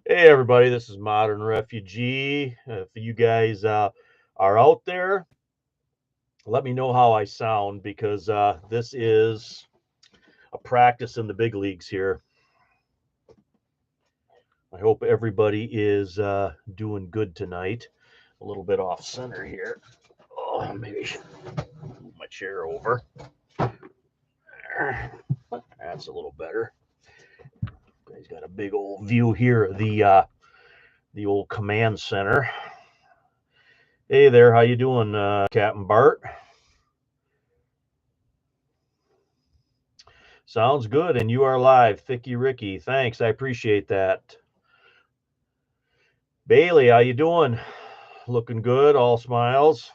Hey everybody, this is Modern Refugee. If you guys are out there, let me know how I sound because this is a practice in the big leagues here. I hope everybody is doing good tonight. A little bit off center here. Oh, maybe I should move my chair over. There. That's a little better. Guys got a big old view here of the old command center. Hey there, how you doing, Captain Bart? Sounds good. And you are live, Thicky Ricky. Thanks. I appreciate that. Bailey, how you doing? Looking good. All smiles.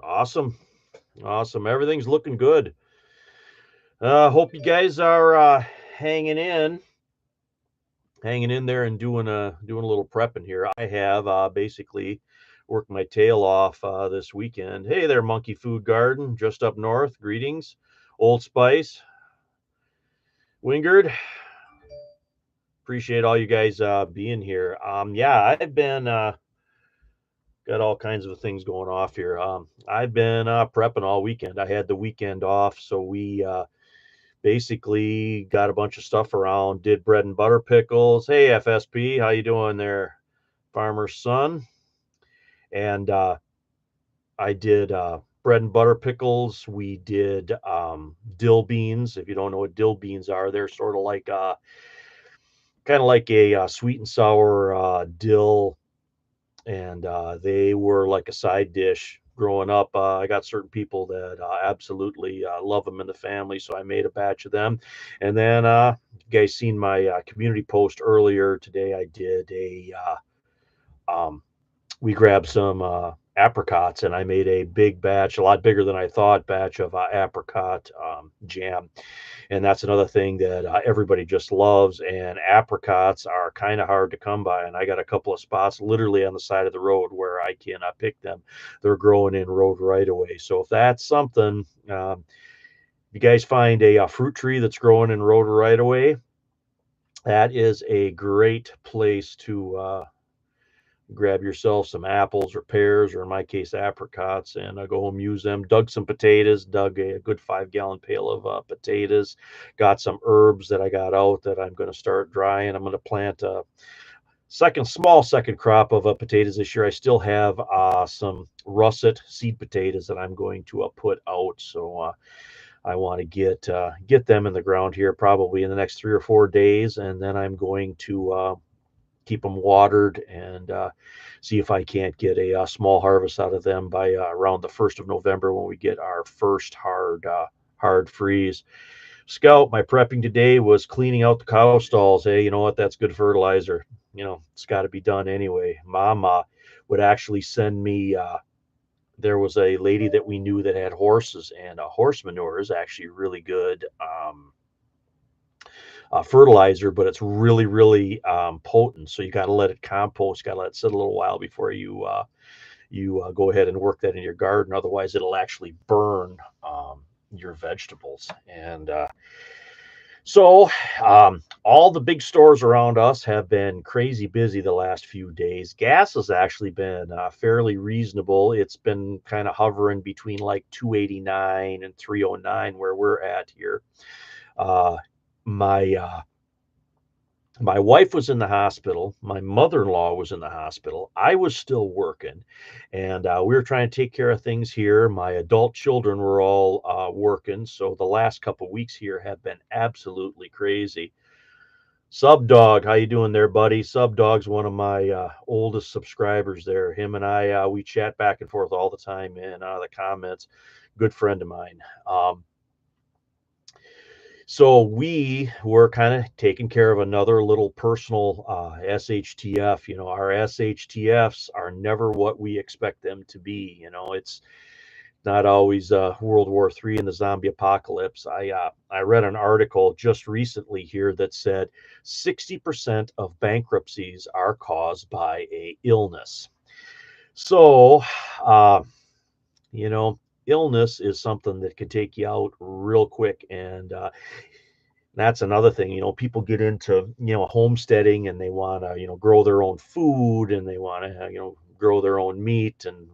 Awesome. Awesome. Everything's looking good. Hope you guys are hanging in there and doing a little prepping here. I have basically worked my tail off this weekend. Hey there, Monkey Food Garden, just up north. Greetings, Old Spice, Wingard. Appreciate all you guys being here. Yeah, I've been got all kinds of things going off here. I've been prepping all weekend. I had the weekend off, so we basically got a bunch of stuff around. Did bread and butter pickles. Hey, FSP, how you doing there, farmer's son? And I did bread and butter pickles. We did dill beans. If you don't know what dill beans are, they're sort of like kind of like a sweet and sour dill, and they were like a side dish growing up. I got certain people that absolutely love them in the family, so I made a batch of them. And then you guys seen my community post earlier today. I did a we grabbed some apricots and I made a big batch, a lot bigger than I thought, batch of apricot jam. And that's another thing that everybody just loves. And apricots are kind of hard to come by. And I got a couple of spots literally on the side of the road where I can pick them. They're growing in road right away. So if that's something, you guys find a fruit tree that's growing in road right away, that is a great place to grab yourself some apples or pears, or in my case, apricots, and go home, use them. Dug some potatoes, dug a good 5 gallon pail of potatoes, got some herbs that I got out that I'm going to start drying. I'm going to plant a small second crop of potatoes this year. I still have some russet seed potatoes that I'm going to put out. So I want to get them in the ground here probably in the next 3 or 4 days, and then I'm going to keep them watered and see if I can't get a small harvest out of them by around the 1st of November when we get our first hard freeze. Scout, my prepping today was cleaning out the cow stalls. Hey, you know what? That's good fertilizer. You know, it's got to be done anyway. Mama would actually send me. There was a lady that we knew that had horses, and horse manure is actually really good. Fertilizer, but it's really, really potent. So you got to let it compost, got to let it sit a little while before you go ahead and work that in your garden. Otherwise, it'll actually burn your vegetables. And so all the big stores around us have been crazy busy the last few days. Gas has actually been fairly reasonable. It's been kind of hovering between like 289 and 309 where we're at here. Uh, my my wife was in the hospital. My mother-in-law was in the hospital. I was still working, and we were trying to take care of things here. My adult children were all working, so the last couple weeks here have been absolutely crazy. Sub Dog, how you doing there, buddy? Sub Dog's one of my oldest subscribers there. Him and I, we chat back and forth all the time in the comments. Good friend of mine. So we were kind of taking care of another little personal SHTF. You know, our SHTFs are never what we expect them to be. You know, it's not always World War III and the zombie apocalypse. I read an article just recently here that said 60% of bankruptcies are caused by a illness. So, uh, you know, illness is something that can take you out real quick, and That's another thing, people get into, homesteading and they want to, grow their own food and they want to, grow their own meat and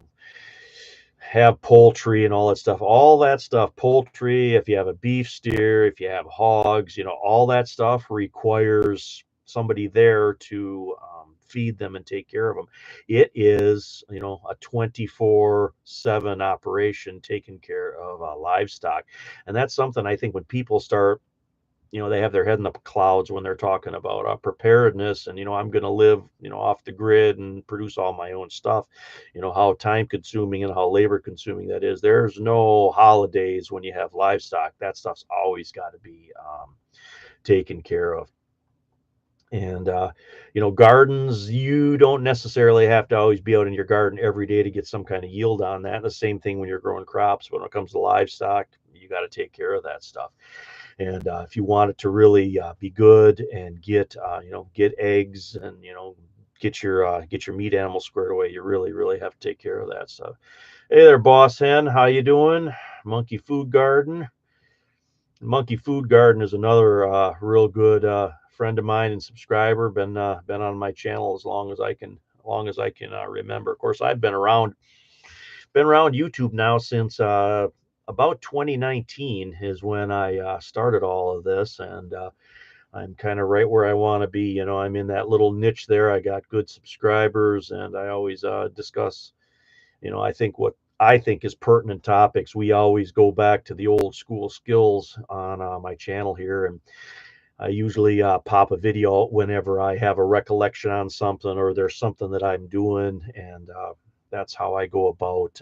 have poultry and all that stuff. All that stuff, poultry, if you have a beef steer, if you have hogs, all that stuff requires somebody there to feed them and take care of them. It is, a 24/7 operation taking care of livestock. And that's something I think when people start, they have their head in the clouds when they're talking about preparedness and, I'm going to live, off the grid and produce all my own stuff, how time consuming and how labor consuming that is. There's no holidays when you have livestock. That stuff's always got to be taken care of. And, gardens, you don't necessarily have to always be out in your garden every day to get some kind of yield on that. And the same thing when you're growing crops. When it comes to livestock, you got to take care of that stuff. And if you want it to really be good and get eggs and get your meat animals squared away, you really really have to take care of that stuff. Hey there, boss hen, how you doing? Monkey Food Garden. Monkey Food Garden is another real good friend of mine and subscriber. Been on my channel as long as I can remember. Of course, I've been around YouTube now since about 2019 is when I started all of this, and I'm kind of right where I want to be. I'm in that little niche there. I got good subscribers, and I always discuss, I think what I think is pertinent topics. We always go back to the old school skills on my channel here, and I usually pop a video whenever I have a recollection on something or there's something that I'm doing, and that's how I go about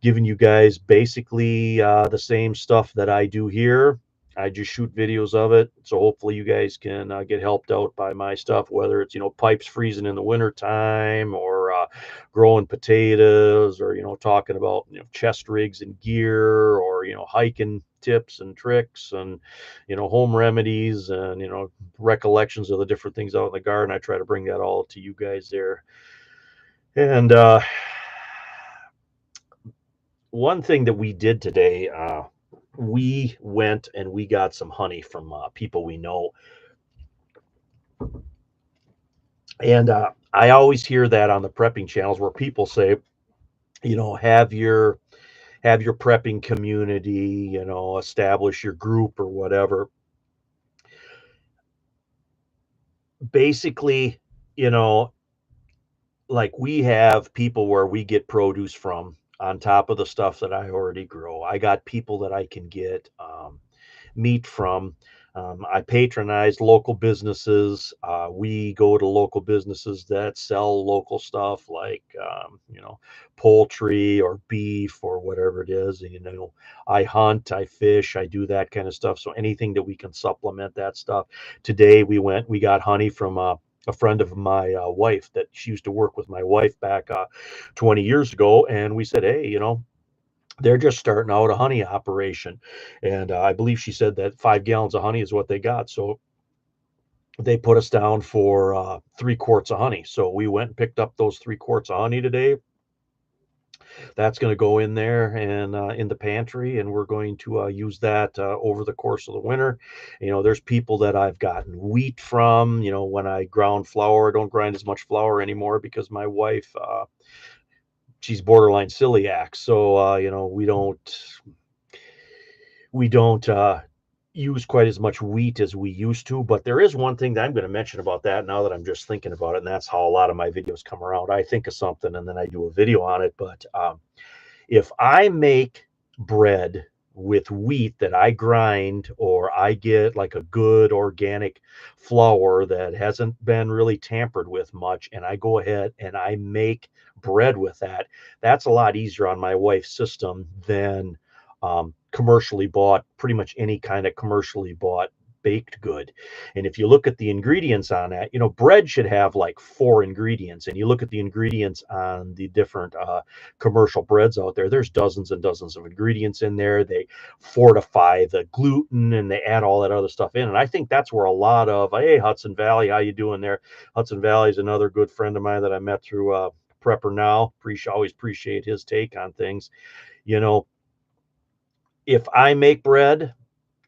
giving you guys basically the same stuff that I do here. I just shoot videos of it. So hopefully you guys can get helped out by my stuff, whether it's, pipes freezing in the wintertime or growing potatoes or, talking about, chest rigs and gear or, hiking tips and tricks and, home remedies and, recollections of the different things out in the garden. I try to bring that all to you guys there. And, one thing that we did today, we went and we got some honey from people we know, and I always hear that on the prepping channels where people say, have your prepping community, establish your group or whatever. Basically, you know, like we have people where we get produce from on top of the stuff that I already grow. I got people that I can get meat from. I patronize local businesses. We go to local businesses that sell local stuff like, poultry or beef or whatever it is. And, I hunt, I fish, I do that kind of stuff. So anything that we can supplement that stuff. Today we got honey from a friend of my wife that she used to work with my wife back 20 years ago. And we said, hey, they're just starting out a honey operation. And I believe she said that 5 gallons of honey is what they got. So they put us down for 3 quarts of honey. So we went and picked up those 3 quarts of honey today. That's going to go in there and in the pantry, and we're going to use that over the course of the winter. There's people that I've gotten wheat from. When I ground flour, I don't grind as much flour anymore because my wife, she's borderline celiac. So, we don't use quite as much wheat as we used to. But there is one thing that I'm going to mention about that now that I'm just thinking about it, and that's how a lot of my videos come around. I think of something and then I do a video on it. But if I make bread with wheat that I grind, or I get like a good organic flour that hasn't been really tampered with much, and I go ahead and I make bread with that, that's a lot easier on my wife's system than commercially bought, pretty much any kind of commercially bought baked good. And if you look at the ingredients on that, bread should have like 4 ingredients. And you look at the ingredients on the different commercial breads out there, there's dozens and dozens of ingredients in there. They fortify the gluten and they add all that other stuff in. And I think that's where a lot of, hey, Hudson Valley, how you doing there? Hudson Valley is another good friend of mine that I met through Prepper Now. Always appreciate his take on things. If I make bread,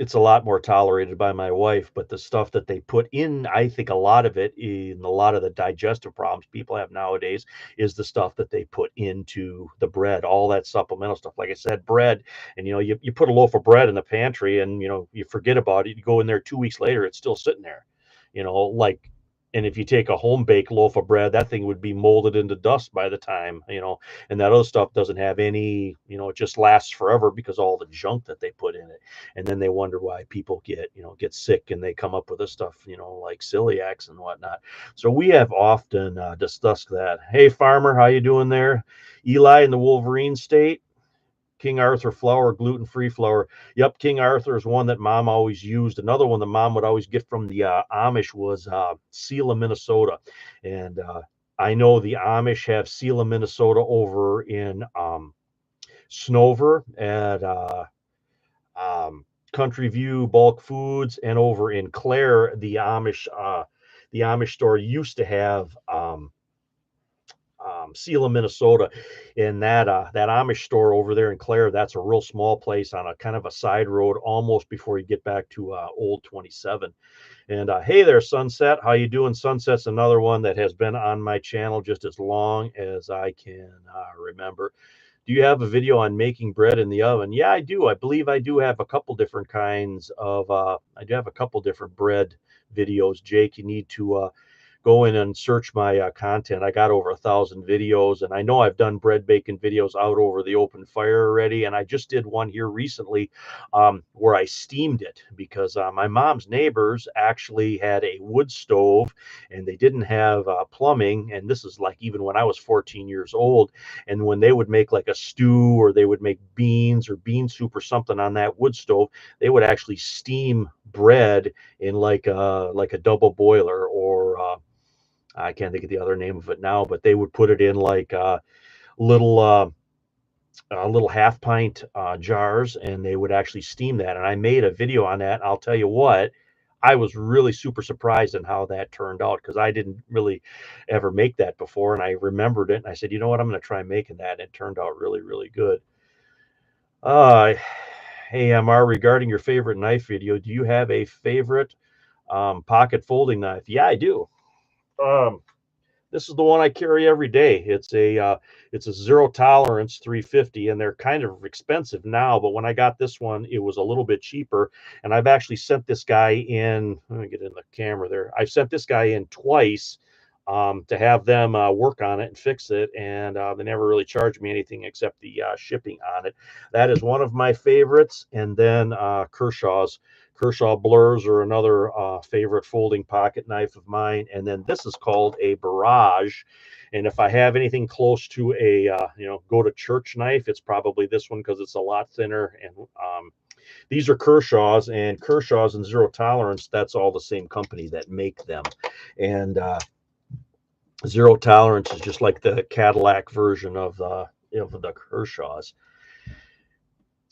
it's a lot more tolerated by my wife, but the stuff that they put in, I think a lot of it in a lot of the digestive problems people have nowadays is the stuff that they put into the bread, all that supplemental stuff. Like I said, bread, and you put a loaf of bread in the pantry and you forget about it. You go in there 2 weeks later, it's still sitting there. Like, and if you take a home baked loaf of bread, that thing would be molded into dust by the time. And that other stuff doesn't have any, it just lasts forever because all the junk that they put in it. And then they wonder why people get sick, and they come up with this stuff, like celiacs and whatnot. So we have often discussed that. Hey, farmer, how you doing there? Eli in the Wolverine state. King Arthur flour, gluten-free flour. Yep, King Arthur is one that mom always used. Another one that mom would always get from the Amish was Sela, Minnesota. And I know the Amish have Sela, Minnesota over in Snover at Country View Bulk Foods, and over in Clare, the Amish store used to have Sela, Minnesota. In that Amish store over there in Clare, that's a real small place on a kind of a side road, almost before you get back to Old 27. And hey there, Sunset. How you doing? Sunset's another one that has been on my channel just as long as I can remember. Do you have a video on making bread in the oven? Yeah, I do. I believe I do have a couple different kinds of. I do have a couple different bread videos. Jake, you need to go in and search my content. I got over 1,000 videos, and I know I've done bread baking videos out over the open fire already. And I just did one here recently where I steamed it because my mom's neighbors actually had a wood stove, and they didn't have plumbing. And this is like even when I was 14 years old. And when they would make like a stew, or they would make beans or bean soup or something on that wood stove, they would actually steam bread in like a double boiler, or I can't think of the other name of it now, but they would put it in like little little half pint jars, and they would actually steam that. And I made a video on that. I'll tell you what, I was really super surprised in how that turned out, because I didn't really ever make that before, and I remembered it, and I said, you know what, I'm going to try making that. And it turned out really, really good. Uh, hey, MR, regarding your favorite knife video, do you have a favorite pocket folding knife? Yeah, I do. Um, This is the one I carry every day. It's a zero tolerance 350, and they're kind of expensive now. But when I got this one, it was a little bit cheaper. And I've actually sent this guy in. Let me get in the camera there. I've sent this guy in twice to have them work on it and fix it, and they never really charged me anything except the shipping on it. That is one of my favorites. And then Kershaw Blurs are another favorite folding pocket knife of mine. And then this is called a Barrage. And if I have anything close to a go to church knife, it's probably this one, because it's a lot thinner. And these are Kershaws and Zero Tolerance. That's all the same company that make them. And Zero Tolerance is just like the Cadillac version of the Kershaws.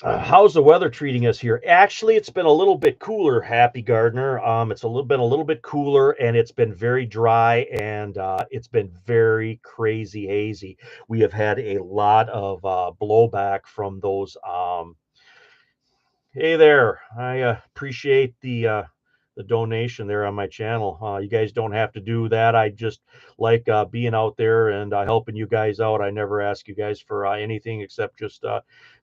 How's the weather treating us here? Actually, it's been a little bit cooler, Happy Gardener. It's been a little bit cooler, and it's been very dry, and it's been very crazy hazy. We have had a lot of blowback from those. Hey there, I appreciate the donation there on my channel. You guys don't have to do that. I just like being out there and helping you guys out. I never ask you guys for anything except just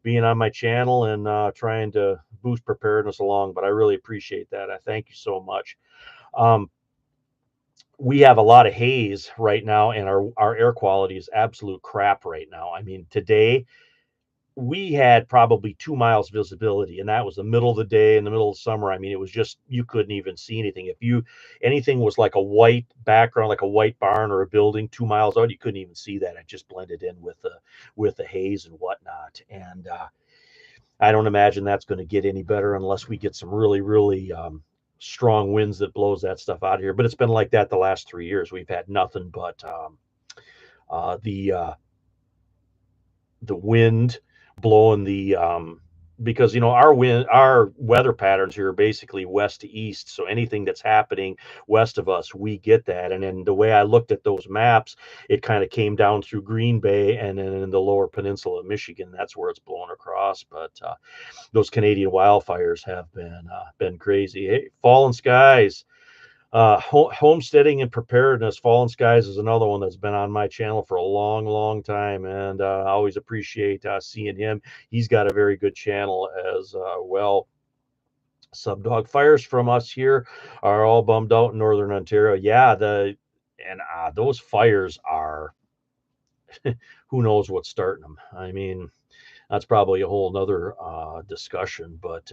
being on my channel and trying to boost preparedness along. But I really appreciate that. I thank you so much. Um, we have a lot of haze right now, and our air quality is absolute crap right now. I mean, today we had probably 2 miles visibility, and that was the middle of the day in the middle of summer. I mean, it was just, you couldn't even see anything. If anything was like a white background, like a white barn or a building 2 miles out, you couldn't even see that. It just blended in with the haze and whatnot. And I don't imagine that's going to get any better unless we get some really, really strong winds that blows that stuff out of here. But it's been like that the last 3 years. We've had nothing but uh, the uh, the wind blowing because our weather patterns here are basically west to east, so anything that's happening west of us, we get that. And then the way I looked at those maps, it kind of came down through Green Bay and then in the lower peninsula of Michigan, that's where it's blown across. But those Canadian wildfires have been crazy. Hey, fallen skies, homesteading and preparedness. Fallen skies is another one that's been on my channel for a long time, and I always appreciate seeing him. He's got a very good channel as well. Subdog fires from us here are all bummed out in northern Ontario. Yeah, those fires are who knows what's starting them. I mean, that's probably a whole nother discussion, but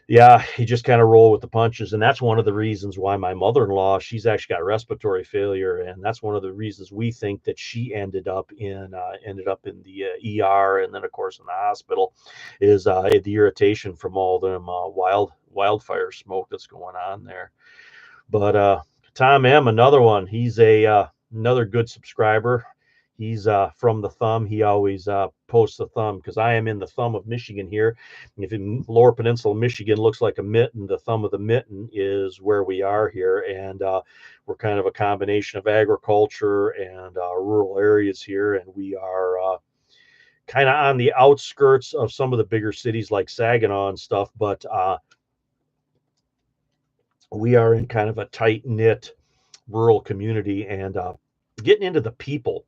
yeah, you just kind of roll with the punches. And that's one of the reasons why my mother-in-law, she's actually got respiratory failure. And that's one of the reasons we think that she ended up in the ER. And then of course in the hospital is the irritation from all them wildfire smoke that's going on there. But Tom M, another one. He's a another good subscriber. He's from the thumb. He always posts the thumb because I am in the thumb of Michigan here. If in Lower Peninsula Michigan looks like a mitten, the thumb of the mitten is where we are here, and we're kind of a combination of agriculture and rural areas here, and we are kind of on the outskirts of some of the bigger cities like Saginaw and stuff, but we are in kind of a tight knit rural community. And getting into the people,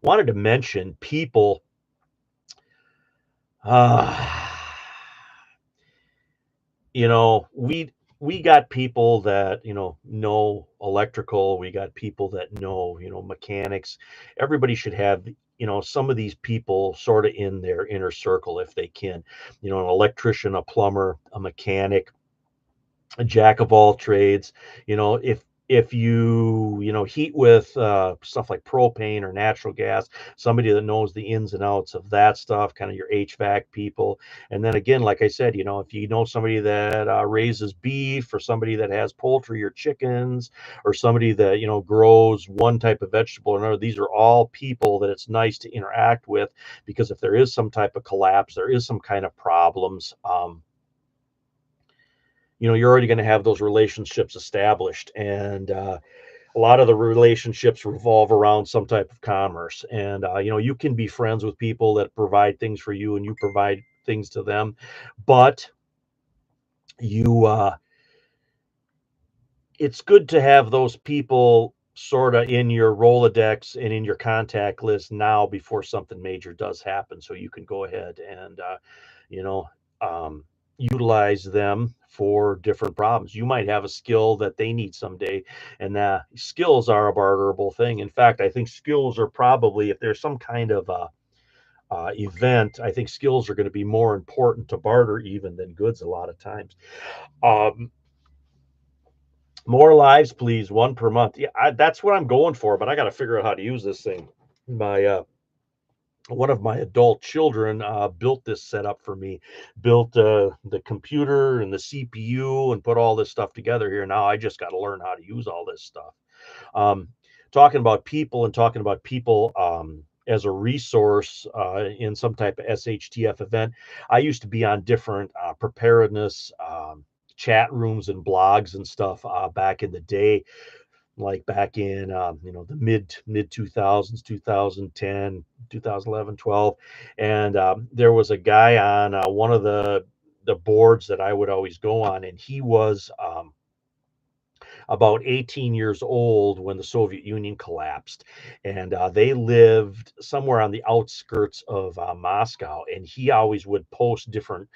wanted to mention people. Uh, we got people that know electrical. We got people that know mechanics. Everybody should have some of these people sort of in their inner circle if they can. An electrician, a plumber, a mechanic, a jack of all trades. If you heat with stuff like propane or natural gas, somebody that knows the ins and outs of that stuff, kind of your HVAC people. And then again, like I said, if you know somebody that raises beef, or somebody that has poultry or chickens, or somebody that grows one type of vegetable or another, these are all people that it's nice to interact with, because if there is some type of collapse, there is some kind of problems, you're already going to have those relationships established. And a lot of the relationships revolve around some type of commerce. And you can be friends with people that provide things for you and you provide things to them, but you it's good to have those people sort of in your Rolodex and in your contact list now before something major does happen, so you can go ahead and you know utilize them for different problems. You might have a skill that they need someday, and skills are a barterable thing. In fact, I think skills are probably, if there's some kind of event, I think skills are going to be more important to barter even than goods a lot of times. um, More lives, please. One per month. Yeah, that's what I'm going for, but I got to figure out how to use this thing. My One of my adult children built this setup for me, built the computer and the CPU and put all this stuff together here. Now I just got to learn how to use all this stuff. Um, Talking about people and talking about people as a resource in some type of SHTF event. I used to be on different preparedness chat rooms and blogs and stuff back in the day, like back in the mid 2000s, 2010, 2011, 12. And there was a guy on one of the boards that I would always go on, and he was about 18 years old when the Soviet Union collapsed. And they lived somewhere on the outskirts of Moscow. And he always would post different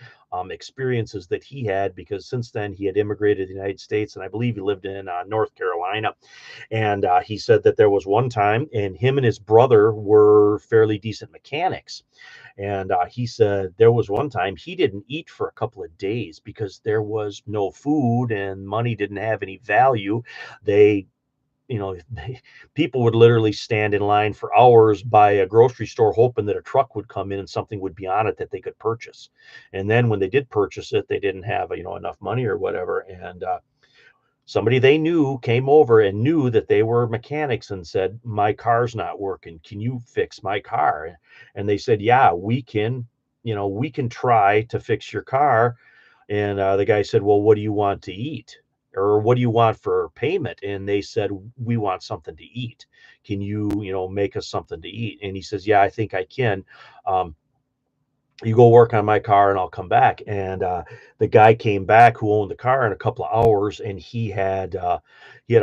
experiences that he had, because since then he had immigrated to the United States. And I believe he lived in North Carolina. And he said that there was one time, and him and his brother were fairly decent mechanics. And he said there was one time he didn't eat for a couple of days because there was no food and money didn't have any value. They, people would literally stand in line for hours by a grocery store hoping that a truck would come in and something would be on it that they could purchase. And then when they did purchase it, they didn't have, enough money or whatever. And somebody they knew came over and knew that they were mechanics and said, "My car's not working. Can you fix my car?" And they said, "Yeah, we can we can try to fix your car. And the guy said, well, what do you want to eat? Or what do you want for payment? And they said, we want something to eat. Can you, make us something to eat? And he says, yeah, I think I can. Um, you go work on my car and I'll come back. And the guy came back who owned the car in a couple of hours, and he had a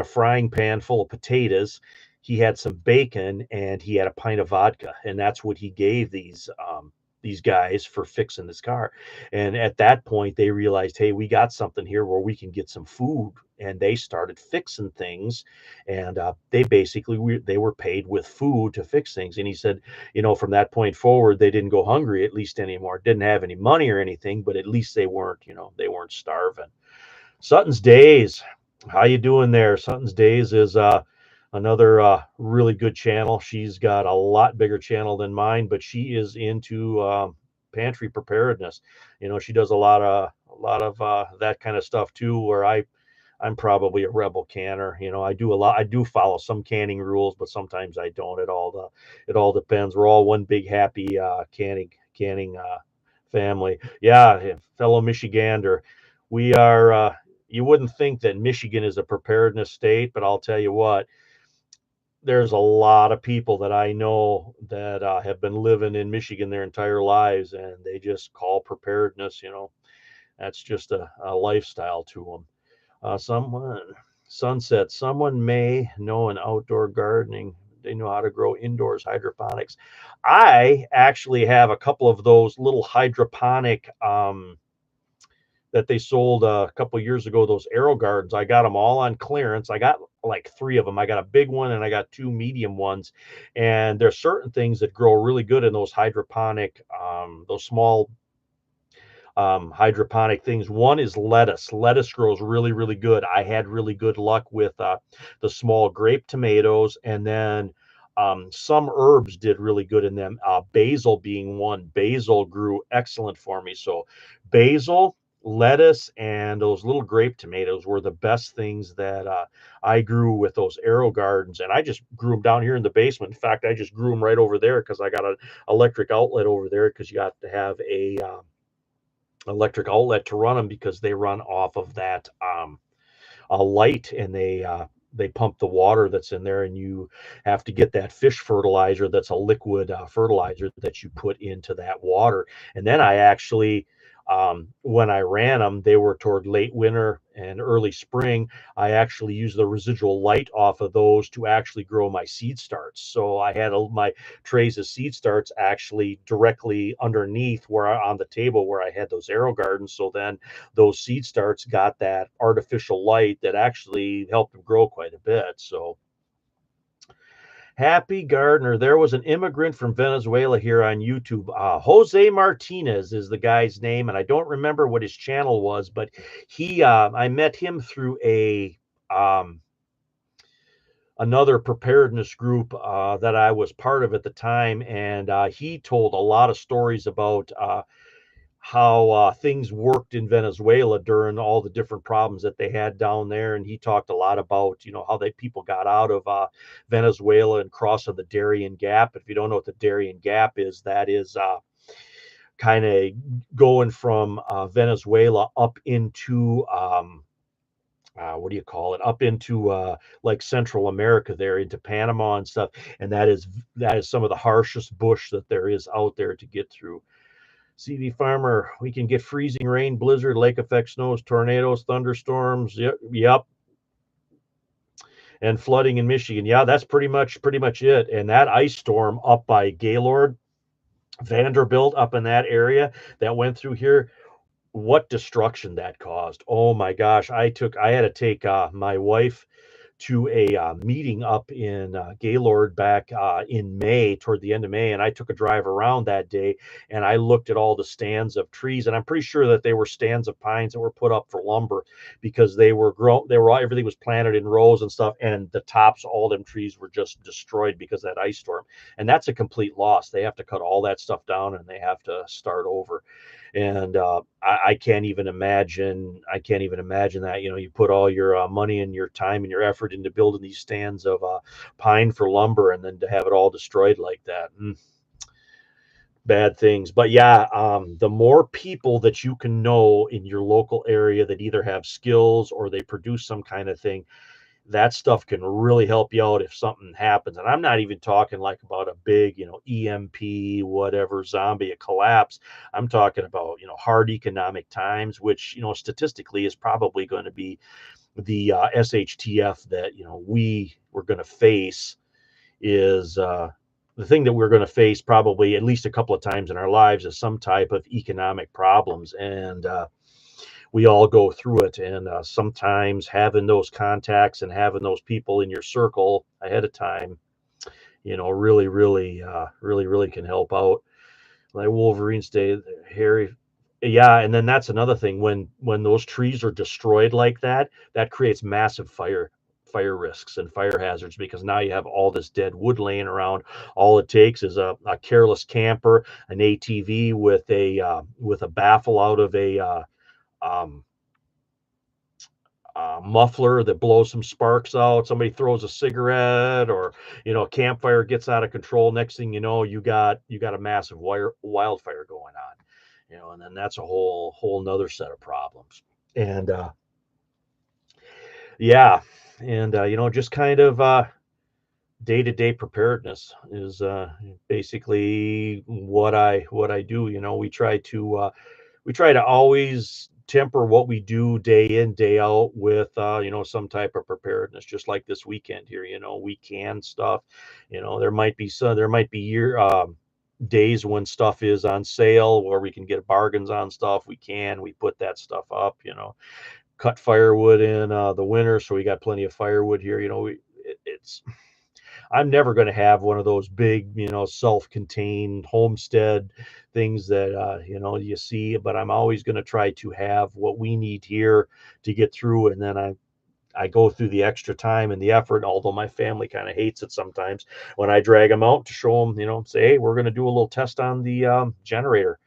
frying pan full of potatoes. He had some bacon and he had a pint of vodka, and that's what he gave these guys for fixing this car. And at that point, they realized, hey, we got something here where we can get some food. And they started fixing things, and they were paid with food to fix things. And he said, from that point forward, they didn't go hungry at least anymore. Didn't have any money or anything, but at least they weren't starving. Sutton's Days, how you doing there? Sutton's Days is another really good channel. She's got a lot bigger channel than mine, but she is into pantry preparedness. She does a lot of that kind of stuff too. Where I'm probably a rebel canner. I do a lot. I do follow some canning rules, but sometimes I don't. It all depends. We're all one big happy canning family. Yeah, fellow Michigander, we are. You wouldn't think that Michigan is a preparedness state, but I'll tell you what. There's a lot of people that I know that have been living in Michigan their entire lives, and they just call preparedness. That's just a lifestyle to them. Someone Sunset. Someone may know an outdoor gardening. They know how to grow indoors hydroponics. I actually have a couple of those little hydroponic that they sold a couple of years ago. Those arrow gardens. I got them all on clearance. I got like three of them. I got a big one and I got two medium ones. And there's certain things that grow really good in those hydroponic, those small hydroponic things. One is lettuce. Lettuce grows really, really good. I had really good luck with the small grape tomatoes, and then some herbs did really good in them. Basil being one. Basil grew excellent for me. So, basil, lettuce, and those little grape tomatoes were the best things that I grew with those arrow gardens. And I just grew them down here in the basement. In fact, I just grew them right over there because I got an electric outlet over there because you got to have a electric outlet to run them because they run off of that a light, and they pump the water that's in there, and you have to get that fish fertilizer that's a liquid fertilizer that you put into that water. And then I actually, when I ran them, they were toward late winter and early spring. I actually used the residual light off of those to actually grow my seed starts. So I had my trays of seed starts actually directly underneath on the table where I had those arrow gardens. So then those seed starts got that artificial light that actually helped them grow quite a bit. So, Happy Gardener, there was an immigrant from Venezuela here on YouTube. Jose Martinez is the guy's name, and I don't remember what his channel was, but I met him through um, another preparedness group that I was part of at the time, and he told a lot of stories about how things worked in Venezuela during all the different problems that they had down there. And he talked a lot about, how they people got out of Venezuela and crossing the Darien Gap. If you don't know what the Darien Gap is, that is kind of going from Venezuela up into what do you call it? Up into like Central America there, into Panama and stuff. And that is some of the harshest bush that there is out there to get through. CV Farmer, we can get freezing rain, blizzard, lake effect snows, tornadoes, thunderstorms. Yep. And flooding in Michigan. Yeah, that's pretty much it. And that ice storm up by Gaylord, Vanderbilt, up in that area that went through here, what destruction that caused. Oh my gosh. I had to take my wife to a meeting up in Gaylord back in May, toward the end of May, and I took a drive around that day, and I looked at all the stands of trees, and I'm pretty sure that they were stands of pines that were put up for lumber because they were grown. Everything was planted in rows and stuff, and the tops, all them trees were just destroyed because of that ice storm, and that's a complete loss. They have to cut all that stuff down, and they have to start over. And I can't even imagine. I can't even imagine that. You put all your money and your time and your effort into building these stands of pine for lumber, and then to have it all destroyed like that. bad things. But yeah, the more people that you can know in your local area that either have skills or they produce some kind of thing, that stuff can really help you out if something happens. And I'm not even talking like about a big, EMP, whatever, zombie, a collapse. I'm talking about, hard economic times, which, statistically is probably going to be the SHTF that, we're going to face is the thing that we're going to face probably at least a couple of times in our lives is some type of economic problems. And we all go through it. And sometimes having those contacts and having those people in your circle ahead of time, really, really, really can help out. Like Wolverine stay Harry. Yeah, and then that's another thing when those trees are destroyed like that, that creates massive fire risks and fire hazards because now you have all this dead wood laying around. All it takes is a careless camper, an ATV with a baffle out of um, a muffler that blows some sparks out. Somebody throws a cigarette, or a campfire gets out of control. Next thing you know, you got a massive wildfire going on. And then that's a whole nother set of problems. And yeah, and just kind of day-to-day preparedness is basically what I do. We try to always temper what we do day in, day out with, some type of preparedness, just like this weekend here. We can stuff. There might be days when stuff is on sale where we can get bargains on stuff. We put that stuff up. Cut firewood in the winter, so we got plenty of firewood here. It's I'm never going to have one of those big, self-contained homestead things that you see, but I'm always going to try to have what we need here to get through, and then I go through the extra time and the effort, although my family kind of hates it sometimes when I drag them out to show them, say, hey, we're going to do a little test on the generator.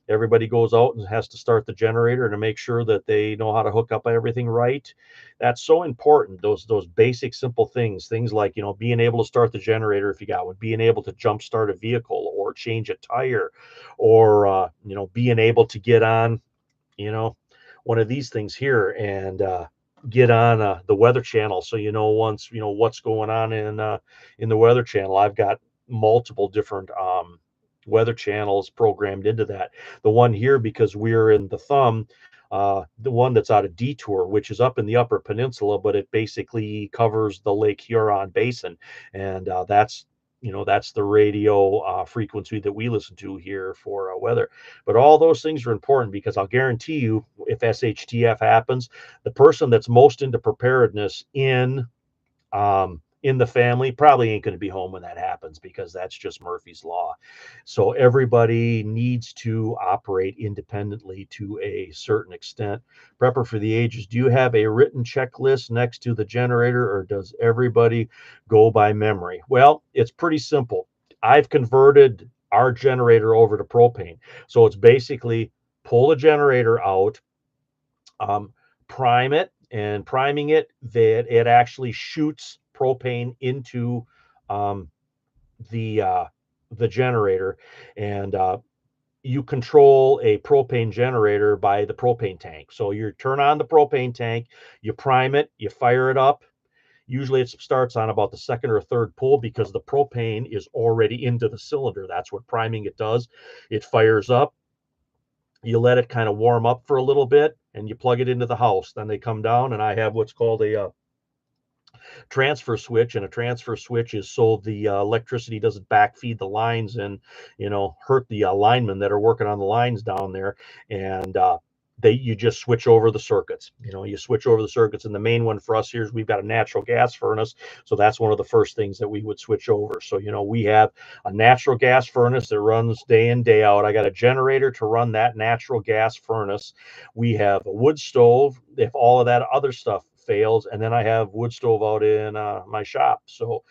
Everybody goes out and has to start the generator to make sure that they know how to hook up everything right. That's so important. Those basic simple things like being able to start the generator if you got one, being able to jump start a vehicle or change a tire, or being able to get on you know one of these things here and get on the weather channel, so once what's going on in the weather channel. I've got multiple different weather channels programmed into that. The one here, because we're in the thumb, the one that's out of Detour, which is up in the Upper Peninsula, but it basically covers the Lake Huron basin, and that's the radio frequency that we listen to here for weather. But all those things are important because I'll guarantee you, if SHTF happens, the person that's most into preparedness in the family probably ain't going to be home when that happens, because that's just Murphy's law. So everybody needs to operate independently to a certain extent. Prepper for the ages, do you have a written checklist next to the generator, or does everybody go by memory? Well, it's pretty simple. I've converted our generator over to propane. So it's basically pull the generator out, um, prime it, and priming it, that it actually shoots propane into um, the uh, the generator, and you control a propane generator by the propane tank. So you turn on the propane tank, you prime it, you fire it up. Usually it starts on about the second or third pull because the propane is already into the cylinder. That's what priming it does. It fires up, you let it kind of warm up for a little bit, and you plug it into the house. Then they come down, and I have what's called a transfer switch, and a transfer switch is so the electricity doesn't backfeed the lines and hurt the linemen that are working on the lines down there. And you just switch over the circuits. You switch over the circuits, and the main one for us here is we've got a natural gas furnace, so that's one of the first things that we would switch over. So we have a natural gas furnace that runs day in, day out. I got a generator to run that natural gas furnace. We have a wood stove if all of that other stuff fails, and then I have wood stove out in my shop. So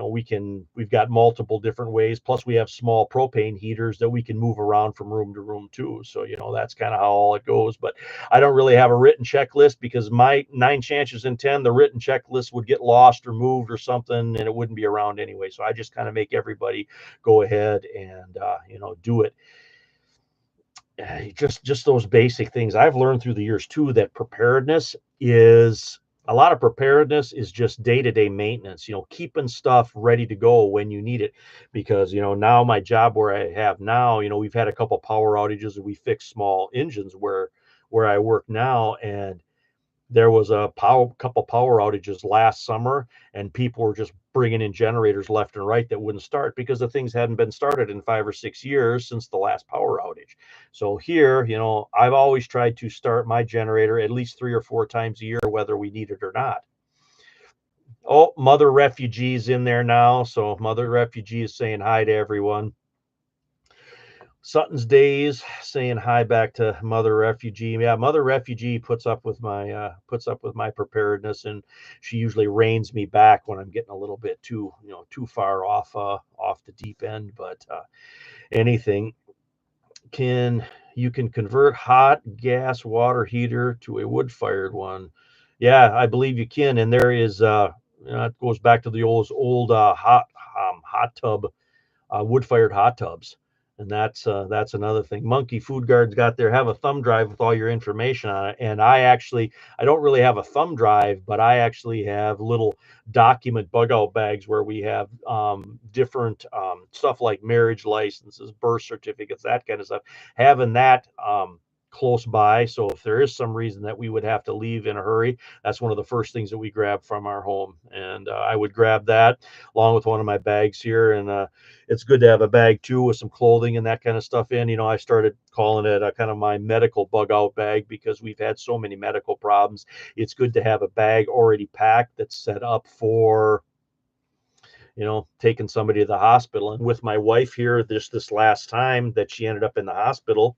we've got multiple different ways. Plus we have small propane heaters that we can move around from room to room too. So, that's kind of how all it goes. But I don't really have a written checklist, because my 9 chances in 10, the written checklist would get lost or moved or something, and it wouldn't be around anyway. So I just kind of make everybody go ahead and, do it. Just those basic things I've learned through the years too, that preparedness is a lot of preparedness is just day-to-day maintenance, keeping stuff ready to go when you need it. Because, now my job where I have now, we've had a couple power outages and we fixed small engines where I work now. And there was a couple power outages last summer, and people were just bringing in generators left and right that wouldn't start because the things hadn't been started in 5 or 6 years since the last power outage. So here, I've always tried to start my generator at least 3 or 4 times a year, whether we need it or not. Oh, Mother Refugee's in there now. So Mother Refugee is saying hi to everyone. Sutton's Days saying hi back to Mother Refugee. Yeah, Mother Refugee puts up with my preparedness, and she usually reins me back when I'm getting a little bit too far off the deep end. But anything can you can convert hot gas water heater to a wood fired one. Yeah, I believe you can. And there is it goes back to the old hot tub, wood fired hot tubs. And that's another thing. Monkey Food Guard's got there. Have a thumb drive with all your information on it. And I don't really have a thumb drive, but I actually have little document bug out bags where we have different stuff like marriage licenses, birth certificates, that kind of stuff. Having that close by, so if there is some reason that we would have to leave in a hurry, that's one of the first things that we grab from our home. And I would grab that along with one of my bags here. And it's good to have a bag too with some clothing and that kind of stuff in. I started calling it kind of my medical bug out bag, because we've had so many medical problems. It's good to have a bag already packed that's set up for taking somebody to the hospital. And with my wife here, this last time that she ended up in the hospital,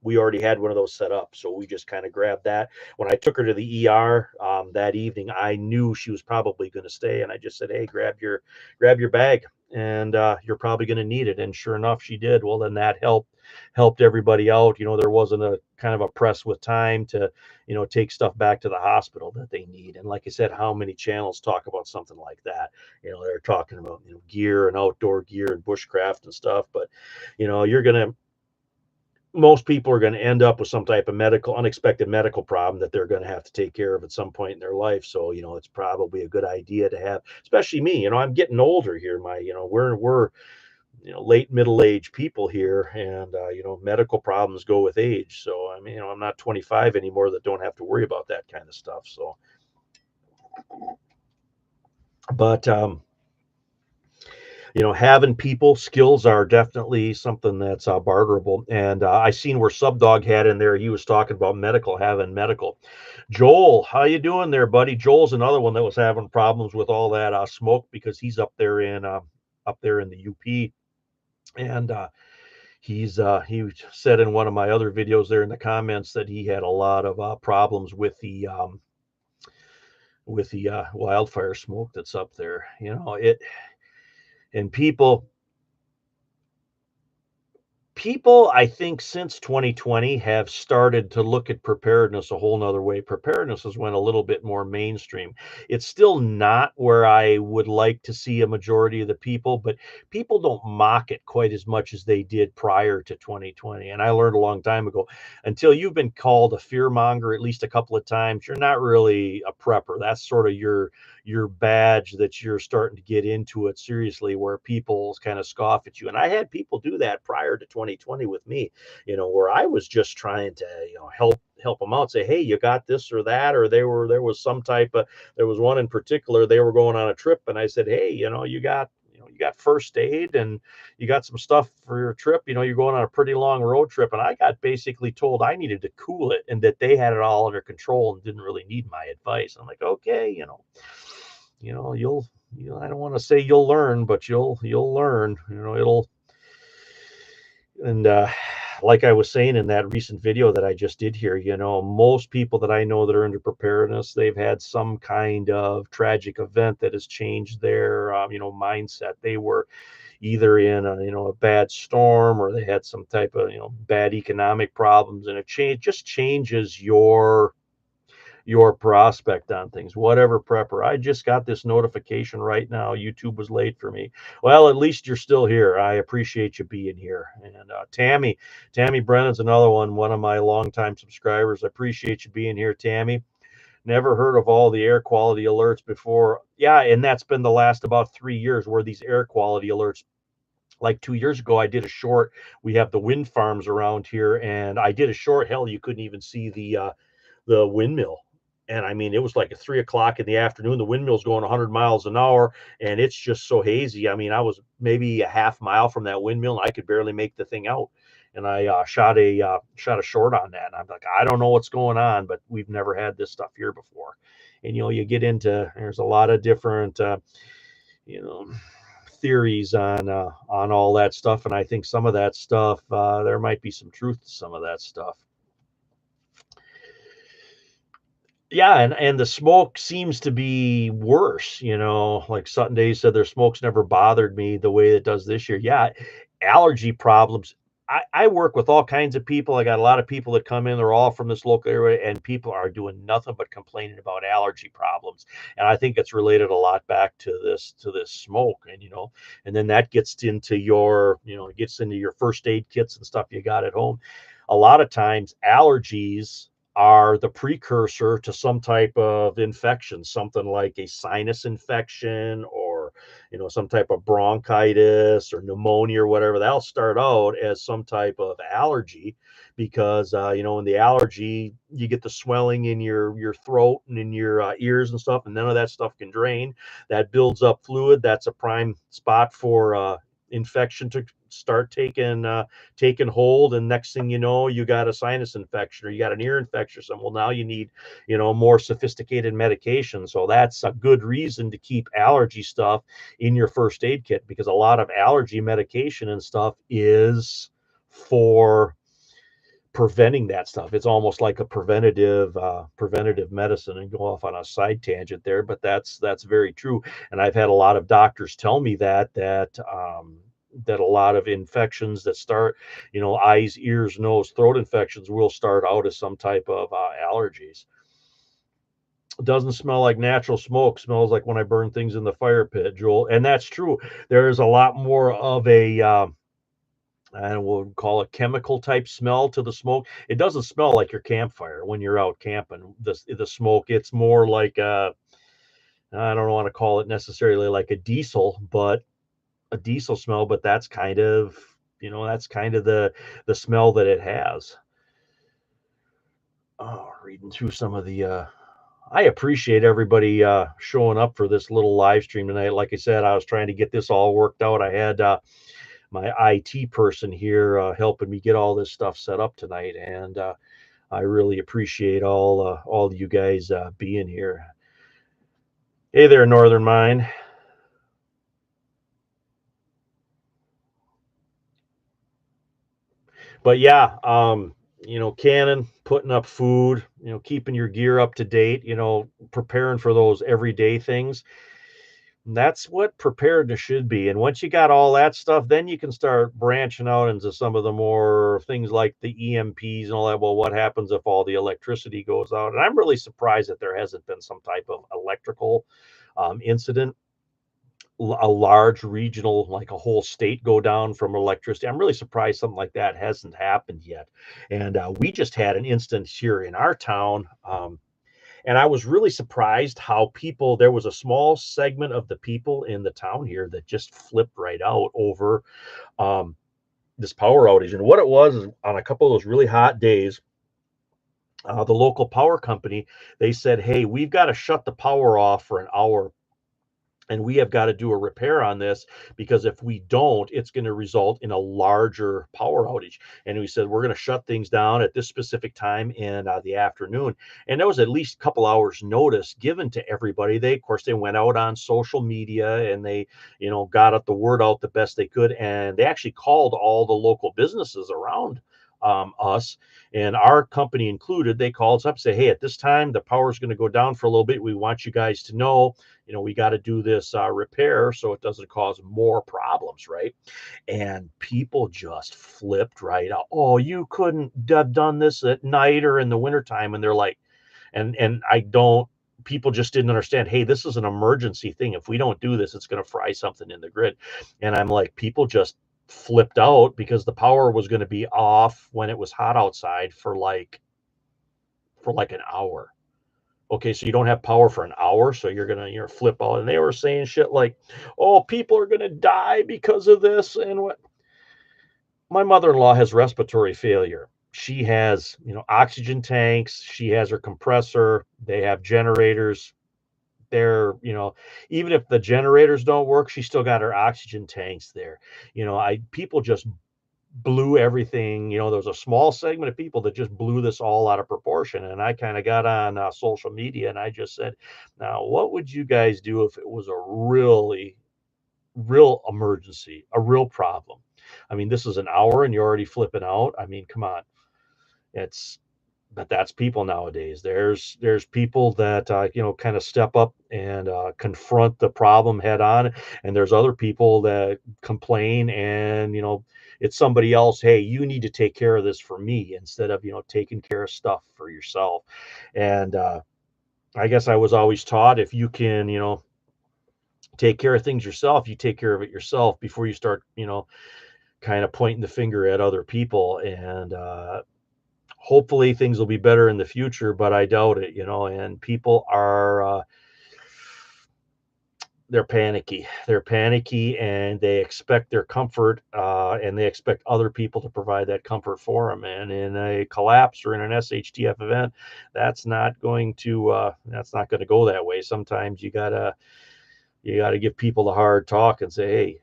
we already had one of those set up. So we just kind of grabbed that. When I took her to the ER that evening, I knew she was probably going to stay. And I just said, hey, grab your bag, and you're probably going to need it. And sure enough, she did. Well, then that helped everybody out. There wasn't a kind of a press with time to, take stuff back to the hospital that they need. And like I said, how many channels talk about something like that? They're talking about, gear and outdoor gear and bushcraft and stuff. But, most people are going to end up with some type of unexpected medical problem that they're going to have to take care of at some point in their life. So, it's probably a good idea to have, especially me. I'm getting older here. We're late middle age people here, and medical problems go with age. So, I mean, I'm not 25 anymore that don't have to worry about that kind of stuff. So, but having people skills are definitely something that's barterable. And I seen where Subdog had in there. He was talking about having medical. Joel, how you doing there, buddy? Joel's another one that was having problems with all that smoke, because he's up there in the UP. And he said in one of my other videos there in the comments that he had a lot of problems with the wildfire smoke that's up there. And people, I think, since 2020 have started to look at preparedness a whole nother way. Preparedness has went a little bit more mainstream. It's still not where I would like to see a majority of the people, but people don't mock it quite as much as they did prior to 2020. And I learned a long time ago, until you've been called a fear monger at least a couple of times, you're not really a prepper. That's sort of your badge that you're starting to get into it seriously, where people kind of scoff at you. And I had people do that prior to 2020 with me, where I was just trying to, help them out, say, hey, you got this or that, or there was there was one in particular, they were going on a trip, and I said, hey, you got first aid, and you got some stuff for your trip. You're going on a pretty long road trip. And I got basically told I needed to cool it, and that they had it all under control and didn't really need my advice. I'm like, okay, I don't want to say you'll learn, but you'll learn. It'll. And like I was saying in that recent video that I just did here, most people that I know that are into preparedness, they've had some kind of tragic event that has changed their, mindset. They were either in a bad storm, or they had some type of, bad economic problems, and it just changes your prospect on things. Whatever, prepper, I just got this notification right now, YouTube was late for me. Well, at least you're still here. I appreciate you being here. And Tammy Brennan's another one of my longtime subscribers. I appreciate you being here, Tammy. Never heard of all the air quality alerts before. Yeah, and that's been the last about 3 years where these air quality alerts, like 2 years ago, I did a short. We have the wind farms around here, and I did a short. Hell, you couldn't even see the windmill. And I mean, it was like at 3 o'clock in the afternoon. The windmill's going 100 miles an hour, and it's just so hazy. I mean, I was maybe a half mile from that windmill, and I could barely make the thing out. And I shot a short on that. And I'm like, I don't know what's going on, but we've never had this stuff here before. And you get into, there's a lot of different you know theories on all that stuff, and I think some of that stuff, there might be some truth to some of that stuff. Yeah, and the smoke seems to be worse, like Sutton Days said, their smoke's never bothered me the way it does this year. Yeah, allergy problems. I work with all kinds of people. I got a lot of people that come in, they're all from this local area, and people are doing nothing but complaining about allergy problems. And I think it's related a lot back to this smoke. And then that gets into your first aid kits and stuff you got at home. A lot of times allergies are the precursor to some type of infection, something like a sinus infection, or some type of bronchitis or pneumonia or whatever. That'll start out as some type of allergy, because in the allergy you get the swelling in your throat and in your ears and stuff, and none of that stuff can drain. That builds up fluid. That's a prime spot for infection to start taking hold, and next thing you know, you got a sinus infection, or you got an ear infection or something. Well, now you need more sophisticated medication. So that's a good reason to keep allergy stuff in your first aid kit, because a lot of allergy medication and stuff is for preventing that stuff. It's almost like a preventative medicine, and go off on a side tangent there, but that's very true. And I've had a lot of doctors tell me that a lot of infections that start, eyes, ears, nose, throat infections will start out as some type of allergies. It doesn't smell like natural smoke. Smells like when I burn things in the fire pit, Joel. And that's true. There is a lot more of a and we'll call it chemical type smell to the smoke. It doesn't smell like your campfire when you're out camping. The smoke, it's more like I don't want to call it necessarily like a diesel, but a diesel smell. But that's kind of the smell that it has. Oh, reading through some of the. I appreciate everybody showing up for this little live stream tonight. Like I said, I was trying to get this all worked out. I had my IT person here helping me get all this stuff set up tonight, and I really appreciate all of you guys being here. Hey there, Northern Mine. But yeah, canning, putting up food, keeping your gear up to date, preparing for those everyday things. That's what preparedness should be. And once you got all that stuff, then you can start branching out into some of the more things like the EMPs and all that. Well, what happens if all the electricity goes out? And I'm really surprised that there hasn't been some type of electrical incident, a large regional, like a whole state go down from electricity. I'm really surprised something like that hasn't happened yet. And we just had an instance here in our town. And I was really surprised how there was a small segment of the people in the town here that just flipped right out over um, this power outage. And what it was is, on a couple of those really hot days, the local power company, they said, hey, we've got to shut the power off for an hour, and we have got to do a repair on this, because if we don't, it's going to result in a larger power outage. And we said, we're going to shut things down at this specific time in the afternoon. And there was at least a couple hours notice given to everybody. Of course, they went out on social media, and they, got the word out the best they could. And they actually called all the local businesses around us, and our company included. They called us up, say, hey, at this time the power is going to go down for a little bit. We want you guys to know, we got to do this repair so it doesn't cause more problems, right? And people just flipped right out. Oh, you couldn't have done this at night or in the wintertime. And they're like, and I don't, people just didn't understand, hey, this is an emergency thing. If we don't do this, it's going to fry something in the grid. And I'm like, people just flipped out because the power was going to be off when it was hot outside for like an hour. Okay, so you don't have power for an hour, so you're flip out. And they were saying shit like, oh, people are gonna die because of this. And what, my mother-in-law has respiratory failure. She has, oxygen tanks, she has her compressor, they have generators. They're, even if the generators don't work, she still got her oxygen tanks there. I people just blew everything. There was a small segment of people that just blew this all out of proportion. And I kind of got on social media and I just said, now, what would you guys do if it was a really, real emergency, a real problem? I mean, this is an hour and you're already flipping out. I mean, come on. It's, but that's people nowadays. There's people that kind of step up and confront the problem head on, and there's other people that complain, and it's somebody else. Hey, you need to take care of this for me instead of taking care of stuff for yourself. And I guess I was always taught, if you can take care of things yourself, you take care of it yourself before you start kind of pointing the finger at other people. And hopefully things will be better in the future, but I doubt it, and people are they're panicky. They're panicky and they expect their comfort, and they expect other people to provide that comfort for them. And in a collapse or in an SHTF event, that's not going to go that way. Sometimes you gotta give people the hard talk and say, hey,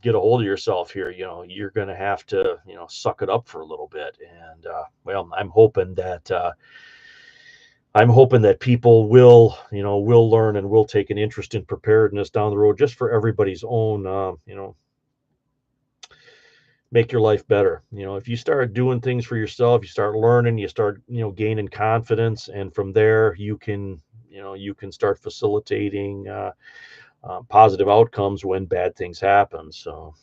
get a hold of yourself here. You're going to have to, suck it up for a little bit. And well, I'm hoping that people will learn and will take an interest in preparedness down the road, just for everybody's own, make your life better. If you start doing things for yourself, you start learning, you start, gaining confidence, and from there you can start facilitating positive outcomes when bad things happen. So,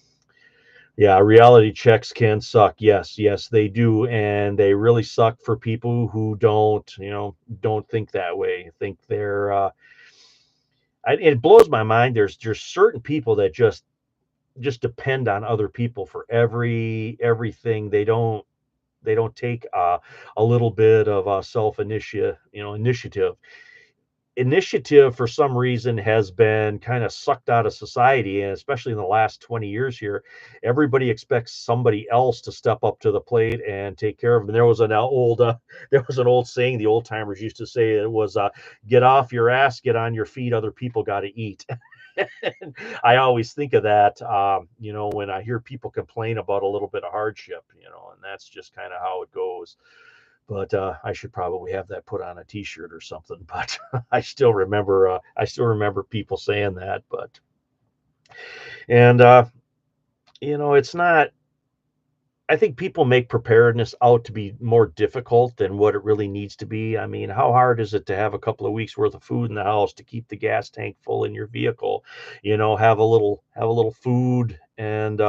yeah, reality checks can suck. Yes, yes, they do, and they really suck for people who don't think that way. Think they're. It blows my mind. There's just certain people that just depend on other people for everything. They don't take a little bit of self initiative for some reason has been kind of sucked out of society, and especially in the last 20 years here, everybody expects somebody else to step up to the plate and take care of them. And there was an old saying the old timers used to say. It was get off your ass, get on your feet, other people got to eat. I always think of that, when I hear people complain about a little bit of hardship, and that's just kind of how it goes. But I should probably have that put on a T-shirt or something. But I still remember people saying that. But and it's not. I think people make preparedness out to be more difficult than what it really needs to be. I mean, how hard is it to have a couple of weeks worth of food in the house, to keep the gas tank full in your vehicle? Have a little food, and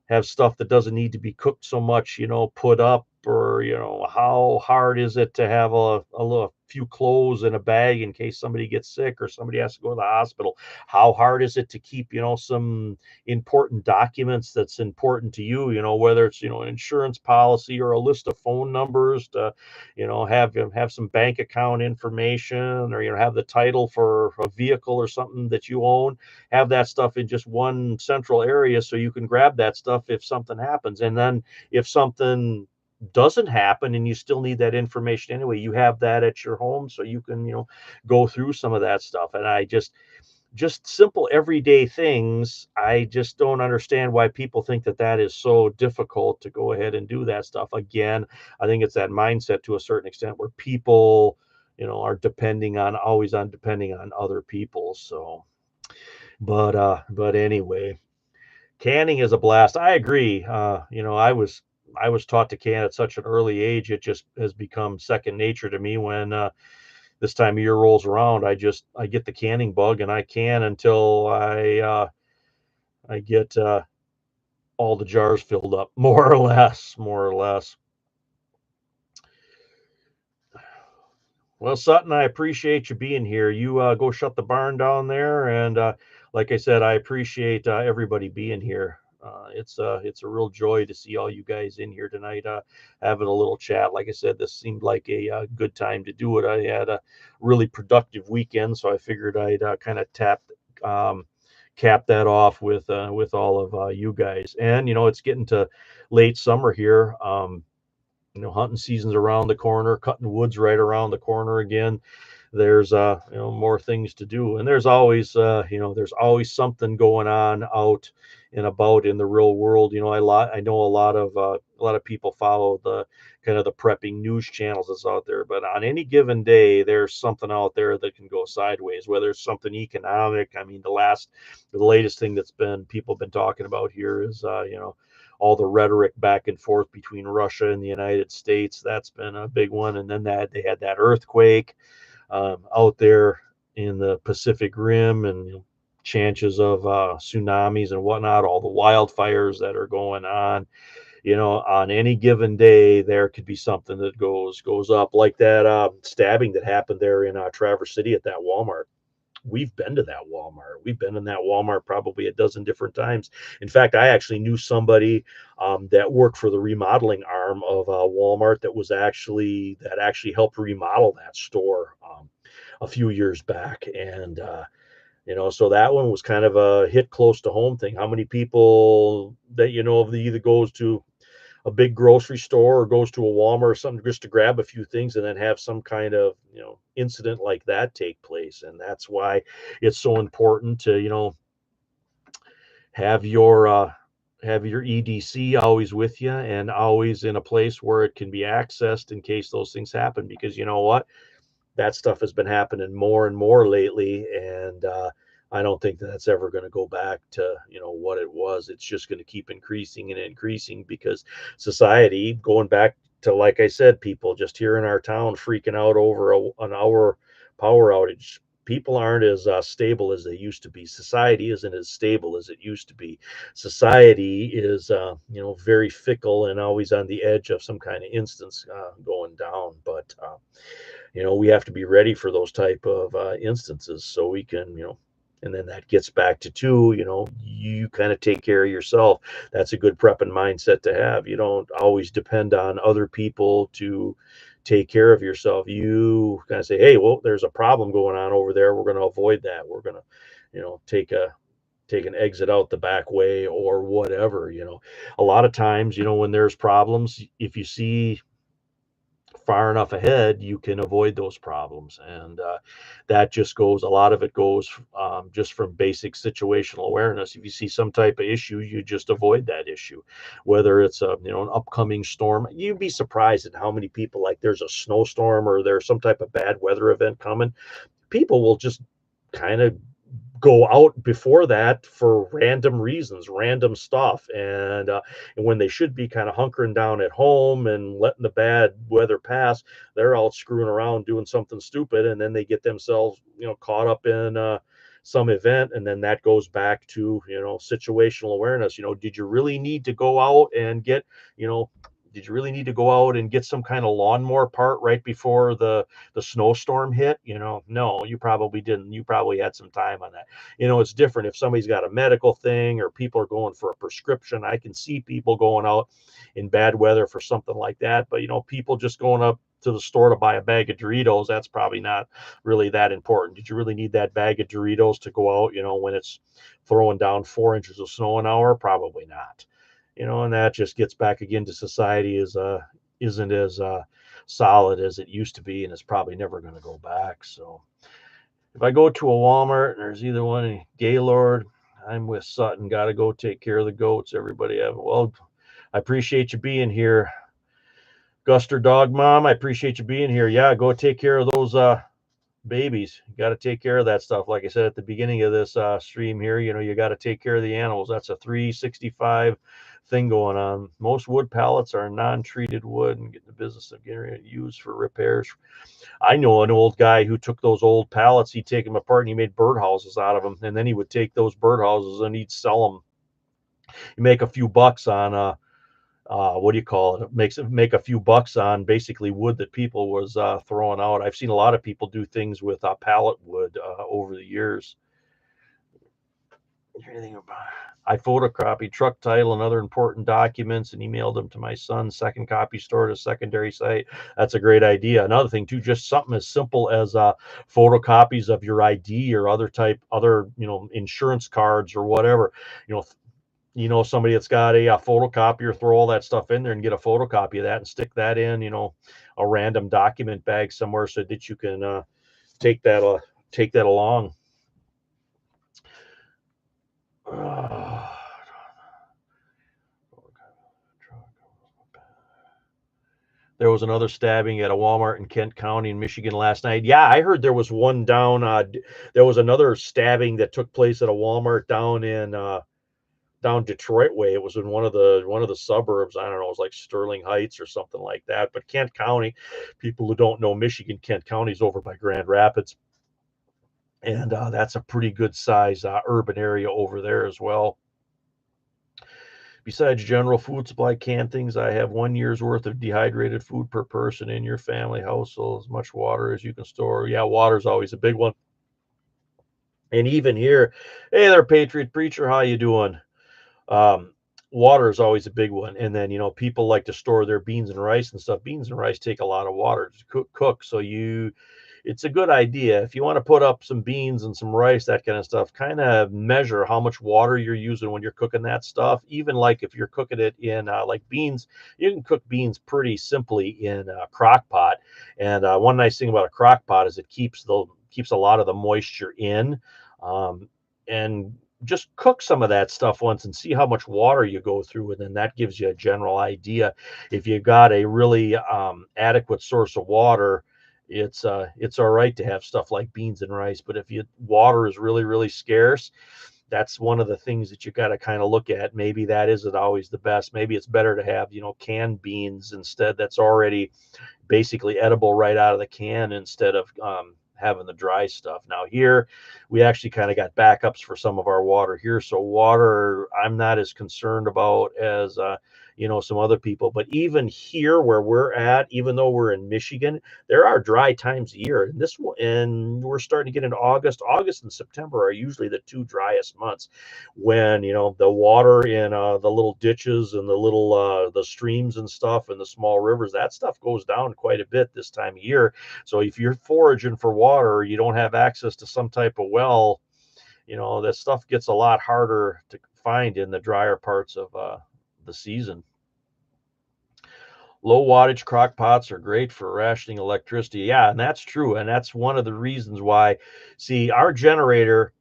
have stuff that doesn't need to be cooked so much, put up. Or how hard is it to have a little few clothes in a bag in case somebody gets sick or somebody has to go to the hospital? How hard is it to keep some important documents that's important to you, whether it's an insurance policy or a list of phone numbers, to have some bank account information, or have the title for a vehicle or something that you own. Have that stuff in just one central area so you can grab that stuff if something happens. And then if something doesn't happen and you still need that information anyway, you have that at your home so you can go through some of that stuff. And I just simple everyday things, I just don't understand why people think that that is so difficult to go ahead and do that stuff. Again, I think it's that mindset to a certain extent where people are depending on other people. So, but anyway, canning is a blast. I agree. I was I was taught to can at such an early age. It just has become second nature to me. When this time of year rolls around, I get the canning bug, and I can until I get all the jars filled up, more or less, more or less. Well, Sutton, I appreciate you being here. You go shut the barn down there, and like I said, I appreciate everybody being here. It's a real joy to see all you guys in here tonight, having a little chat. Like I said, this seemed like a good time to do it. I had a really productive weekend, so I figured I'd kind of um, cap that off with all of you guys. And it's getting to late summer here. Hunting season's around the corner, cutting woods right around the corner again. There's more things to do, and there's always something going on out and about in the real world. I know a lot of people follow the kind of the prepping news channels that's out there, but on any given day there's something out there that can go sideways, whether it's something economic. I mean, the latest thing that's been people been talking about here is all the rhetoric back and forth between Russia and the United States. That's been a big one. And then they had that earthquake out there in the Pacific Rim, and chances of tsunamis and whatnot, all the wildfires that are going on. On any given day, there could be something that goes up, like that stabbing that happened there in Traverse City at that Walmart. We've been to that Walmart. We've been in that Walmart probably a dozen different times. In fact, I actually knew somebody that worked for the remodeling arm of Walmart that actually helped remodel that store a few years back. And so that one was kind of a hit close to home thing. How many people that of that either goes to a big grocery store or goes to a Walmart or something just to grab a few things and then have some kind of incident like that take place. And that's why it's so important to have your uh, have your EDC always with you, and always in a place where it can be accessed in case those things happen. Because you know what, that stuff has been happening more and more lately, and I don't think that's ever going to go back to what it was. It's just going to keep increasing and increasing, because society, going back to, like I said, people just here in our town freaking out over an hour power outage. People aren't as stable as they used to be. Society isn't as stable as it used to be. Society is very fickle and always on the edge of some kind of instance going down. But we have to be ready for those type of instances, so we can and then that gets back to two, you kind of take care of yourself. That's a good prepping mindset to have. You don't always depend on other people to take care of yourself. You kind of say, hey, well, there's a problem going on over there, we're going to avoid that, we're going to take an exit out the back way or whatever. A lot of times, when there's problems, if you see far enough ahead, you can avoid those problems. And that just goes, a lot of it goes just from basic situational awareness. If you see some type of issue, you just avoid that issue, whether it's an upcoming storm. You'd be surprised at how many people, like, there's a snowstorm or there's some type of bad weather event coming, people will just kind of go out before that for random reasons, random stuff. And when they should be kind of hunkering down at home and letting the bad weather pass, they're out screwing around doing something stupid, and then they get themselves caught up in some event. And then that goes back to situational awareness. Did you really need to go out and get you know did you really need to go out and get some kind of lawnmower part right before the snowstorm hit? No, you probably didn't. You probably had some time on that. It's different if somebody's got a medical thing or people are going for a prescription. I can see people going out in bad weather for something like that. But people just going up to the store to buy a bag of Doritos, that's probably not really that important. Did you really need that bag of Doritos to go out when it's throwing down 4 inches of snow an hour? Probably not. And that just gets back again to society isn't as solid as it used to be, and it's probably never going to go back. So if I go to a Walmart and there's either one in Gaylord, I'm with Sutton. Got to go take care of the goats. Everybody have well. I appreciate you being here, Guster Dog Mom. I appreciate you being here. Yeah, go take care of those babies. You got to take care of that stuff. Like I said at the beginning of this stream here, you got to take care of the animals. That's a 365 thing going on. Most wood pallets are non-treated wood and get in the business of getting it used for repairs. I know an old guy who took those old pallets, he'd take them apart and he made birdhouses out of them. And then he would take those birdhouses and he'd sell them. You make a few bucks on what do you call it? Make a few bucks on basically wood that people was throwing out. I've seen a lot of people do things with pallet wood over the years. Anything about? I photocopied truck title and other important documents and emailed them to my son. Second copy stored at a secondary site. That's a great idea. Another thing too, just something as simple as photocopies of your ID or other insurance cards or whatever. You know, somebody that's got a photocopier, throw all that stuff in there and get a photocopy of that and stick that in a random document bag somewhere so that you can take that along. There was another stabbing at a Walmart in Kent County in Michigan last night. Yeah, I heard there was one down. There was another stabbing that took place at a Walmart down Detroit way. It was in one of the suburbs. I don't know, it was like Sterling Heights or something like that. But Kent County, people who don't know Michigan, Kent County is over by Grand Rapids, and that's a pretty good size urban area over there as well. Besides general food supply canned things, I have 1 year's worth of dehydrated food per person in your family household, as much water as you can store. Yeah, water's always a big one. And even here, hey there, Patriot Preacher, how you doing? Um, Water is always a big one. And then, people like to store their beans and rice and stuff. Beans and rice take a lot of water to cook. So it's a good idea. If you want to put up some beans and some rice, that kind of stuff, kind of measure how much water you're using when you're cooking that stuff. Even like if you're cooking it in like beans, you can cook beans pretty simply in a crock pot. And one nice thing about a crock pot is it keeps a lot of the moisture in. And just cook some of that stuff once and see how much water you go through, and then that gives you a general idea. If you've got a really adequate source of water, it's all right to have stuff like beans and rice. But if water is really, really scarce, that's one of the things that you got to kind of look at. Maybe that isn't always the best. Maybe it's better to have canned beans instead, that's already basically edible right out of the can, instead of having the dry stuff. Now here we actually kind of got backups for some of our water here, so water I'm not as concerned about as some other people. But even here where we're at, even though we're in Michigan, there are dry times a year, and we're starting to get into August and September are usually the two driest months, when the water in the little ditches and the streams and stuff and the small rivers, that stuff goes down quite a bit this time of year. So if you're foraging for water, you don't have access to some type of well, that stuff gets a lot harder to find in the drier parts of the season. Low wattage crock pots are great for rationing electricity. Yeah, and that's true. And that's one of the reasons why, see, our generator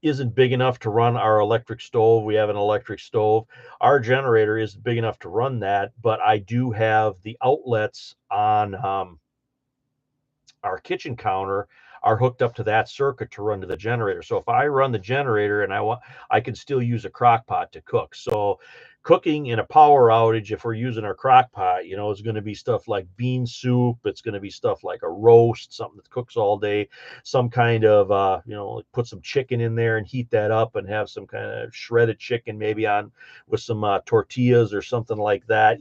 isn't big enough to run our electric stove. We have an electric stove. Our generator isn't big enough to run that, but I do have the outlets on our kitchen counter are hooked up to that circuit to run to the generator. So if I run the generator and I can still use a crock pot to cook. So cooking in a power outage, if we're using our crock pot, is going to be stuff like bean soup. It's going to be stuff like a roast, something that cooks all day, some kind of, put some chicken in there and heat that up and have some kind of shredded chicken, maybe on with some tortillas or something like that.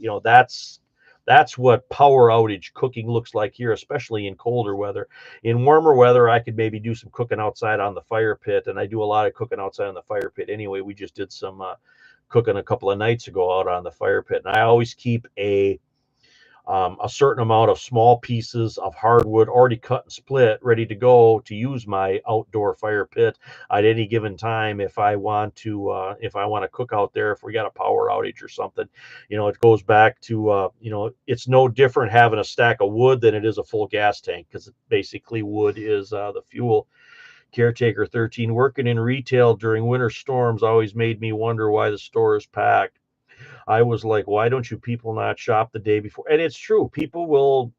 That's what power outage cooking looks like here, especially in colder weather. In warmer weather, I could maybe do some cooking outside on the fire pit, and I do a lot of cooking outside on the fire pit anyway. We just did some cooking a couple of nights ago out on the fire pit, and I always keep a certain amount of small pieces of hardwood already cut and split, ready to go to use my outdoor fire pit at any given time if I want to cook out there, if we got a power outage or something. It goes back to it's no different having a stack of wood than it is a full gas tank, because basically wood is the fuel. Caretaker 13, working in retail during winter storms always made me wonder why the store is packed. I was like, why don't you people not shop the day before? And it's true. People will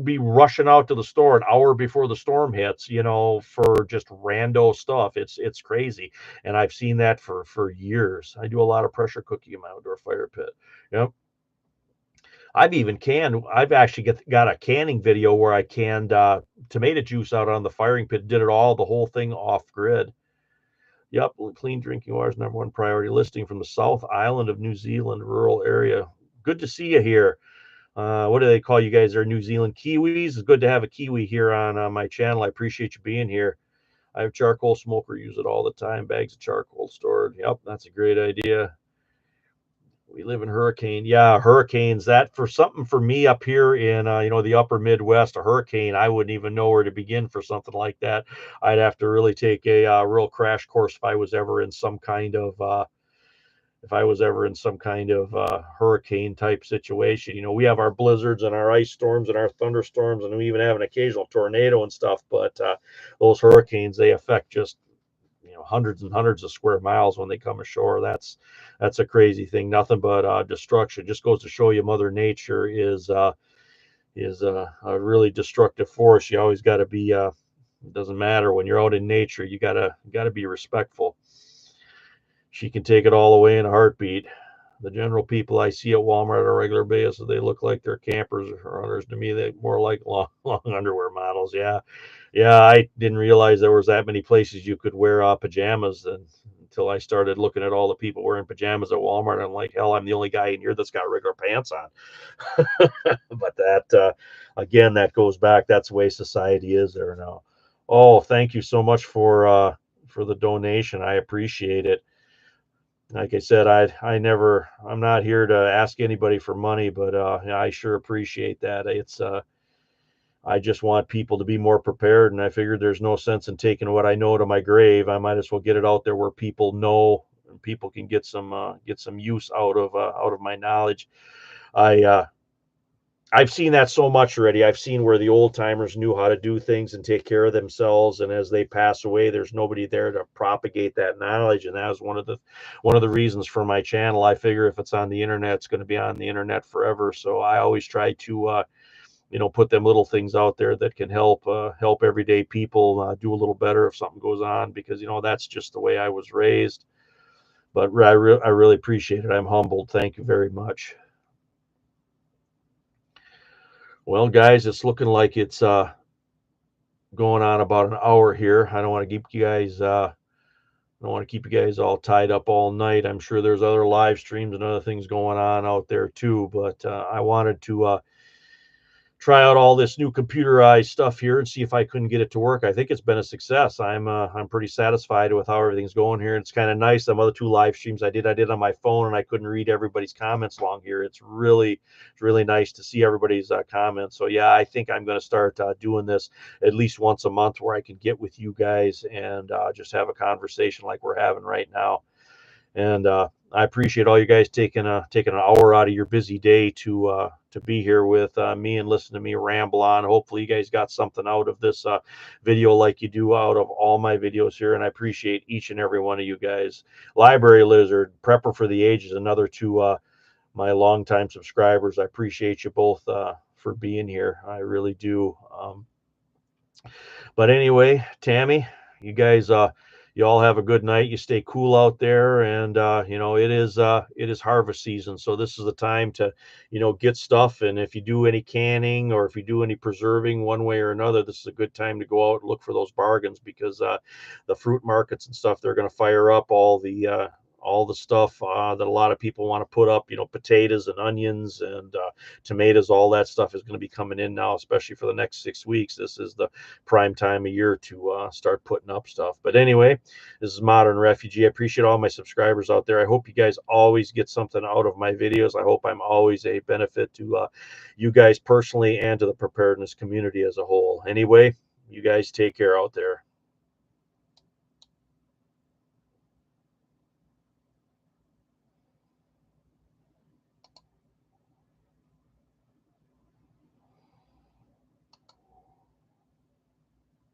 be rushing out to the store an hour before the storm hits, for just rando stuff. It's crazy, and I've seen that for years. I do a lot of pressure cooking in my outdoor fire pit. Yep. I've actually got a canning video where I canned tomato juice out on the firing pit. Did it all, the whole thing off grid. Yep, clean drinking water is #1 priority. Listing from the South Island of New Zealand, rural area. Good to see you here. What do they call you guys there? New Zealand Kiwis. It's good to have a Kiwi here on my channel. I appreciate you being here. I have charcoal smoker, use it all the time. Bags of charcoal stored. Yep, that's a great idea. We live in hurricane. Yeah, hurricanes. That for something for me up here in the upper Midwest, a hurricane, I wouldn't even know where to begin for something like that. I'd have to really take a real crash course if I was ever in some kind of hurricane type situation. We have our blizzards and our ice storms and our thunderstorms, and we even have an occasional tornado and stuff. But those hurricanes, they affect just hundreds and hundreds of square miles when they come ashore. That's a crazy thing. Nothing but destruction. Just goes to show you, Mother Nature is a really destructive force. You always got to be. It doesn't matter when you're out in nature. You gotta be respectful. She can take it all away in a heartbeat. The general people I see at Walmart on a regular basis, they look like they're campers or runners to me. They more like long underwear models. Yeah, yeah. I didn't realize there was that many places you could wear pajamas until I started looking at all the people wearing pajamas at Walmart. I'm like, hell, I'm the only guy in here that's got regular pants on. But again, that goes back. That's the way society is there now. Oh, thank you so much for the donation. I appreciate it. Like I said, I'm not here to ask anybody for money, but I sure appreciate that. I just want people to be more prepared, and I figured there's no sense in taking what I know to my grave. I might as well get it out there where people know and people can get some use out of my knowledge. I I've seen that so much already. I've seen where the old timers knew how to do things and take care of themselves, and as they pass away, there's nobody there to propagate that knowledge. And that was one of the reasons for my channel. I figure if it's on the internet, it's going to be on the internet forever. So I always try to put them little things out there that can help everyday people do a little better if something goes on, because that's just the way I was raised. But I really appreciate it. I'm humbled. Thank you very much. Well, guys, it's looking like it's going on about an hour here. I don't want to keep you guys all tied up all night. I'm sure there's other live streams and other things going on out there too, but I wanted to try out all this new computerized stuff here and see if I couldn't get it to work. I think it's been a success. I'm pretty satisfied with how everything's going here. It's kind of nice. Some other two live streams I did on my phone, and I couldn't read everybody's comments long here. It's really nice to see everybody's comments. So yeah, I think I'm going to start doing this at least once a month, where I can get with you guys and just have a conversation like we're having right now. And I appreciate all you guys taking an hour out of your busy day to be here with me and listen to me ramble on. Hopefully you guys got something out of this video like you do out of all my videos here, and I appreciate each and every one of you guys. Library Lizard, Prepper for the Ages, another two my longtime subscribers. I appreciate you both for being here. I really do. But anyway, Tammy, you guys you all have a good night. You stay cool out there, and it is harvest season, so this is the time to get stuff. And if you do any canning or if you do any preserving one way or another, this is a good time to go out and look for those bargains, because the fruit markets and stuff, they're going to fire up all the stuff that a lot of people want to put up, potatoes and onions and tomatoes. All that stuff is going to be coming in now, especially for the next 6 weeks. This is the prime time of year to start putting up stuff. But anyway, this is Modern Refugee. I appreciate all my subscribers out there. I hope you guys always get something out of my videos. I hope I'm always a benefit to you guys personally and to the preparedness community as a whole. Anyway, you guys take care out there.